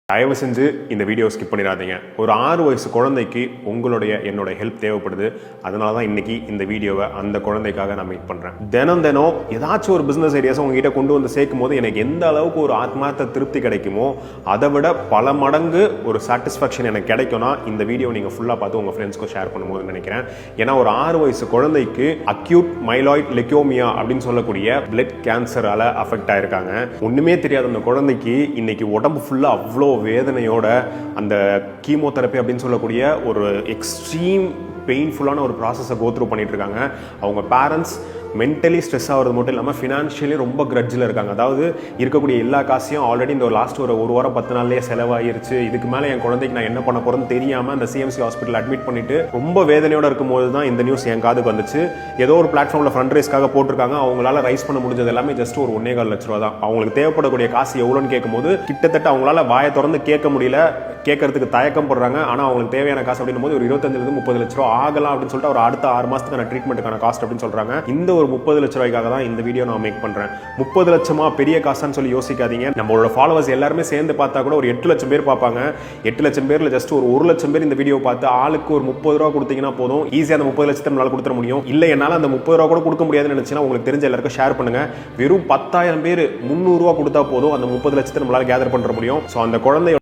தயவு செஞ்சு இந்த வீடியோ ஸ்கிப் பண்ணிடாதீங்க. ஒரு 6 வயசு குழந்தைக்கு என்னோட ஹெல்ப் தேவைப்படுது. அதனால தான் இன்னைக்கு இந்த வீடியோவை அந்த குழந்தைக்காக நான் மேக் பண்றேன். தினம் ஏதாச்சும் ஒரு பிசினஸ் ஐடியாஸை உங்ககிட்ட கொண்டு வந்து சேர்க்கும் போது எனக்கு எந்த அளவுக்கு ஒரு ஆத்மார்த்த திருப்தி கிடைக்குமோ அதை விட பல மடங்கு ஒரு சாட்டிஸ்ஃபேக்ஷன் எனக்கு கிடைக்கும்னா இந்த வீடியோ நீங்க ஃபுல்லா பார்த்து உங்க ஃப்ரெண்ட்ஸ்க்கு ஷேர் பண்ணும்போது நினைக்கிறேன். ஏன்னா ஒரு 6 வயசு குழந்தைக்கு அக்யூட் மைலாய்ட் லெக்கோமியா அப்படின்னு சொல்லக்கூடிய பிளட் கேன்சரால அஃபெக்ட் ஆயிருக்காங்க. ஒண்ணுமே தெரியாத அந்த குழந்தைக்கு இன்னைக்கு உடம்பு ஃபுல்லா அவ்வளோ வேதனையோட அந்த கீமோதெரப்பி அப்படின்னு சொல்லக்கூடிய ஒரு எக்ஸ்ட்ரீம் பெயின்ஃபுல்லான ஒரு ப்ராசஸை கோத்ரூ பண்ணிட்டு இருக்காங்க. அவங்க பேரண்ட்ஸ் மென்டலி ஸ்ட்ரெஸ் ஆகிறது மட்டும் இல்லாமல் ஃபினான்ஷியலி ரொம்ப கிரட்ஜில் இருக்காங்க. அதாவது இருக்கக்கூடிய எல்லா காசையும் ஆல்ரெடி இந்த லாஸ்ட் ஒரு வாரம் 10 நாள்லேயே செலவாயிருச்சு. இதுக்கு மேலே என் குழந்தைக்கு நான் என்ன பண்ண போகிறேன்னு தெரியாமல் அந்த சிஎம்சி ஹாஸ்பிட்டல் அட்மிட் பண்ணிட்டு ரொம்ப வேதனையோட இருக்கும்போது தான் இந்த நியூஸ் என் காதுக்கு வந்துச்சு. ஏதோ ஒரு பிளாட்ஃபார்மில் ஃபண்ட் ரைஸ்க்காக போட்டிருக்காங்க. அவங்களால ரைஸ் பண்ண முடிஞ்சது எல்லாமே ஜஸ்ட் ஒரு 1.25 லட்ச ரூபா தான். அவங்களுக்கு தேவைப்படக்கூடிய காசு எவ்வளோன்னு கேட்கும்போது கிட்டத்தட்ட அவங்களால வாயை திறந்து கேட்க முடியல, கேட்கறதுக்கு தயக்கம் படுறாங்க. ஆனால் அவங்களுக்கு தேவையான காசு அப்படின்னும் போது ஒரு 25-30 லட்ச ரூபா ஆகலாம் அப்படின்னு சொல்லிட்டு ஒரு அடுத்த 6 மாசத்துக்கான ட்ரீட்மெண்ட்டுக்கான காஸ்ட் அப்படின்னு சொல்றாங்க. இந்த ஒரு 30 லட்ச ரூபாய்க்காக தான் இந்த வீடியோ நான் மேக் பண்றேன். 30 லட்சமா பெரிய காசான்னு சொல்லி யோசிக்காதீங்க. நம்மளோட ஃபாலோவர்ஸ் எல்லாருமே சேர்ந்து பார்த்தா கூட ஒரு 8 லட்சம் பேர் பார்ப்பாங்க. 8 லட்சம் பேர்ல ஜஸ்ட் ஒரு 1 லட்சம் பேர் இந்த வீடியோ பார்த்து ஆளுக்கு ஒரு 30 ரூபா கொடுத்தீங்கன்னா போதும். ஈஸியாக அந்த 30 லட்சத்தை நம்மளால கொடுத்துட முடியும். இல்லை என்னால் அந்த 30 ரூபா கூட கொடுக்க முடியாதுன்னு நினைச்சுன்னா உங்களுக்கு தெரிஞ்ச எல்லாருக்கும் ஷேர் பண்ணுங்க. வெறும் 10,000 பேர் 300 ரூபா கொடுத்தா போதும் அந்த 30 லட்சத்தை நம்மளால கேதர் பண்ண முடியும். ஸோ அந்த குழந்தை